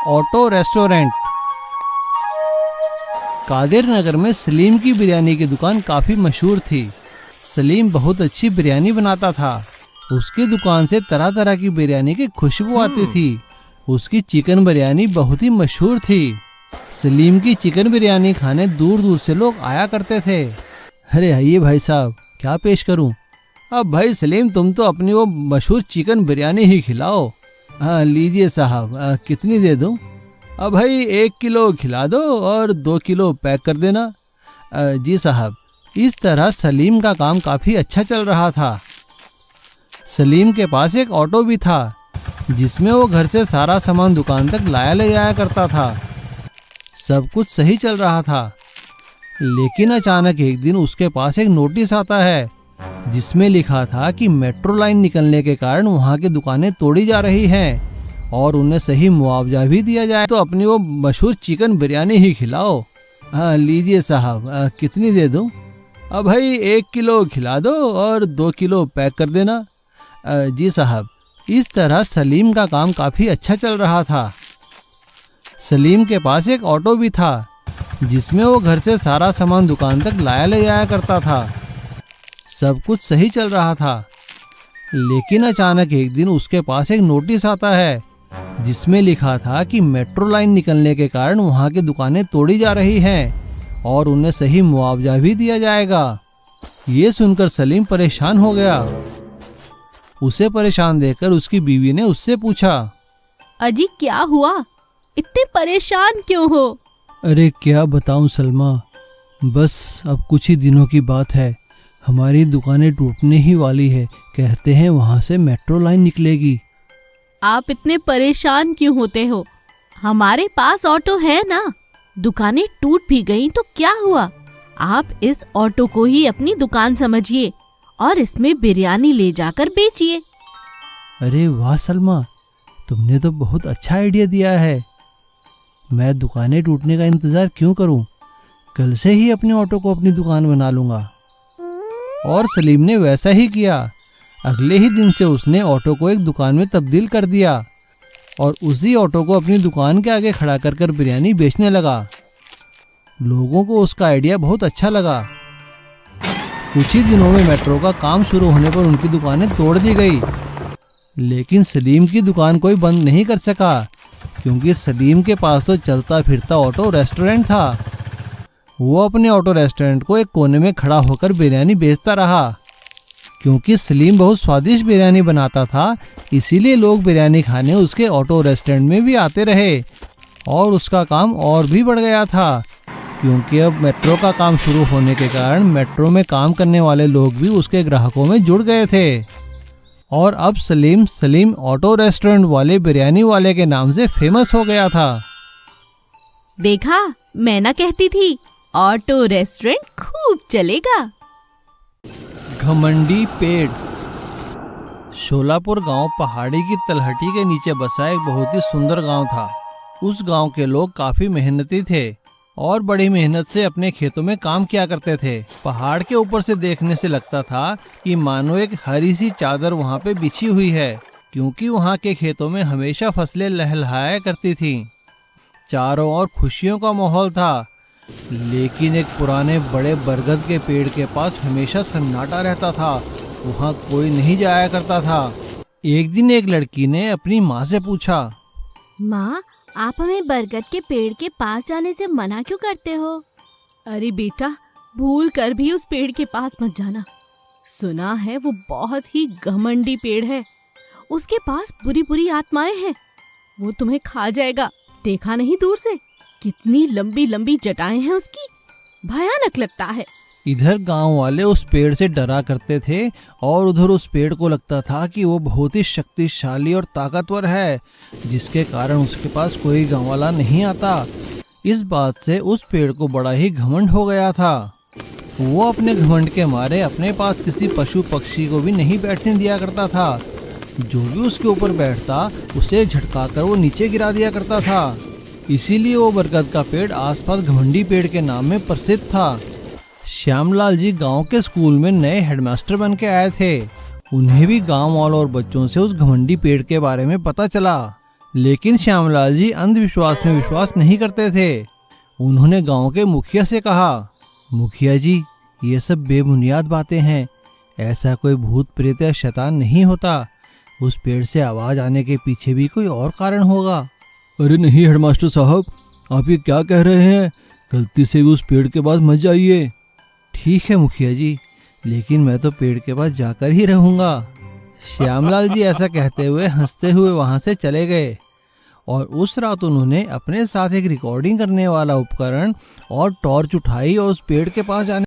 Auto restaurant. Qadir नगर में सलीम की बिरयानी की दुकान काफ़ी मशहूर थी। सलीम बहुत अच्छी बिरयानी बनाता था। उसकी दुकान से तरह तरह की बिरयानी की खुशबू आती थी। उसकी चिकन बिरयानी बहुत ही मशहूर थी। सलीम की चिकन बिरयानी खाने दूर दूर से लोग आया करते थे। अरे आइए भाई साहब, क्या पेश करूं? अब भाई सलीम, तुम तो अपनी वो मशहूर चिकन बिरयानी ही खिलाओ। हाँ लीजिए साहब, कितनी दे दूं? अब भाई 1 किलो खिला दो और 2 किलो पैक कर देना। जी साहब। इस तरह सलीम का काम काफ़ी अच्छा चल रहा था। सलीम के पास एक ऑटो भी था जिसमें वो घर से सारा सामान दुकान तक लाया ले जाया करता था। सब कुछ सही चल रहा था, लेकिन अचानक एक दिन उसके पास एक नोटिस आता है जिसमें लिखा था कि मेट्रो लाइन निकलने के कारण वहाँ की दुकानें तोड़ी जा रही हैं और उन्हें सही मुआवजा भी दिया जाए, तो अपनी वो मशहूर चिकन बिरयानी ही खिलाओ। हाँ लीजिए साहब, कितनी दे दूं? अब भाई 1 किलो खिला दो और 2 किलो पैक कर देना। जी साहब। इस तरह सलीम का काम काफ़ी अच्छा चल रहा था। सलीम के पास एक ऑटो भी था जिसमें वो घर से सारा सामान दुकान तक लाया ले जाया करता था। सब कुछ सही चल रहा था, लेकिन अचानक एक दिन उसके पास एक नोटिस आता है जिसमें लिखा था कि मेट्रो लाइन निकलने के कारण वहाँ की दुकानें तोड़ी जा रही हैं और उन्हें सही मुआवजा भी दिया जाएगा। ये सुनकर सलीम परेशान हो गया। उसे परेशान देखकर उसकी बीवी ने उससे पूछा, अजी क्या हुआ, इतने परेशान क्यों हो? अरे क्या बताऊं सलमा, बस अब कुछ ही दिनों की बात है, हमारी दुकानें टूटने ही वाली है। कहते हैं वहाँ से मेट्रो लाइन निकलेगी। आप इतने परेशान क्यों होते हो? हमारे पास ऑटो है ना। दुकानें टूट भी गईं तो क्या हुआ? आप इस ऑटो को ही अपनी दुकान समझिए और इसमें बिरयानी ले जाकर बेचिए। अरे वाह सलमा, तुमने तो बहुत अच्छा आइडिया दिया है। मैं दुकानें टूटने का इंतज़ार क्यों करूं? कल से ही अपने ऑटो को अपनी दुकान बना लूँगा। और सलीम ने वैसा ही किया। अगले ही दिन से उसने ऑटो को एक दुकान में तब्दील कर दिया और उसी ऑटो को अपनी दुकान के आगे खड़ा कर बिरयानी बेचने लगा। लोगों को उसका आइडिया बहुत अच्छा लगा। कुछ ही दिनों में मेट्रो का काम शुरू होने पर उनकी दुकानें तोड़ दी गई, लेकिन सलीम की दुकान कोई बंद नहीं कर सका, क्योंकि सलीम के पास तो चलता फिरता ऑटो रेस्टोरेंट था। वो अपने ऑटो रेस्टोरेंट को एक कोने में खड़ा होकर बिरयानी बेचता रहा। क्योंकि सलीम बहुत स्वादिष्ट बिरयानी बनाता था, इसीलिए लोग बिरयानी खाने उसके ऑटो रेस्टोरेंट में भी आते रहे और उसका काम और भी बढ़ गया था। क्योंकि अब मेट्रो का काम शुरू होने के कारण मेट्रो में काम करने वाले लोग भी उसके ग्राहकों में जुड़ गए थे और अब सलीम ऑटो रेस्टोरेंट वाले बिरयानी वाले के नाम से फेमस हो गया था। देखा, मैं ना कहती थी ऑटो रेस्टोरेंट खूब चलेगा। घमंडी पेड़। शोलापुर गांव पहाड़ी की तलहटी के नीचे बसा एक बहुत ही सुंदर गांव था। उस गांव के लोग काफी मेहनती थे और बड़ी मेहनत से अपने खेतों में काम किया करते थे। पहाड़ के ऊपर से देखने से लगता था कि मानो एक हरी सी चादर वहां पे बिछी हुई है, क्योंकि वहां के खेतों में हमेशा फसलें लहलहाया करती थीं। चारों ओर खुशियों का माहौल था, लेकिन एक पुराने बड़े बरगद के पेड़ के पास हमेशा सन्नाटा रहता था। वहाँ कोई नहीं जाया करता था। एक दिन एक लड़की ने अपनी माँ से पूछा, माँ, आप हमें बरगद के पेड़ के पास जाने से मना क्यों करते हो? अरे बेटा, भूल कर भी उस पेड़ के पास मत जाना। सुना है वो बहुत ही घमंडी पेड़ है। उसके पास बुरी बुरी आत्माएं हैं। वो तुम्हें खा जाएगा। देखा नहीं दूर से कितनी लंबी लंबी जटाएं हैं उसकी, भयानक लगता है। इधर गांव वाले उस पेड़ से डरा करते थे और उधर उस पेड़ को लगता था कि वो बहुत ही शक्तिशाली और ताकतवर है, जिसके कारण उसके पास कोई गांव वाला नहीं आता। इस बात से उस पेड़ को बड़ा ही घमंड हो गया था। वो अपने घमंड के मारे अपने पास किसी पशु पक्षी को भी नहीं बैठने दिया करता था। जो भी उसके ऊपर बैठता उसे झटकाकर वो नीचे गिरा दिया करता था। इसीलिए वो बरगद का पेड़ आसपास घमंडी पेड़ के नाम में प्रसिद्ध था। श्यामलाल जी गांव के स्कूल में नए हेडमास्टर बन के आए थे। उन्हें भी गांव वालों और बच्चों से उस घमंडी पेड़ के बारे में पता चला, लेकिन श्यामलाल जी अंधविश्वास में विश्वास नहीं करते थे। उन्होंने गांव के मुखिया से कहा, मुखिया जी, ये सब बेबुनियाद बातें हैं। ऐसा कोई भूत प्रेत या शैतान नहीं होता। उस पेड़ से आवाज आने के पीछे भी कोई और कारण होगा। अरे नहीं हेडमास्टर साहब, आप ये क्या कह रहे हैं? गलती से भी उस पेड़ के पास मत जाइए। ठीक है मुखिया जी, लेकिन मैं तो पेड़ के पास जाकर ही रहूंगा। श्यामलाल जी ऐसा कहते हुए हंसते हुए वहां से चले गए और उस रात उन्होंने अपने साथ एक रिकॉर्डिंग करने वाला उपकरण और टॉर्च उठाई और उस पेड़ के पास जाने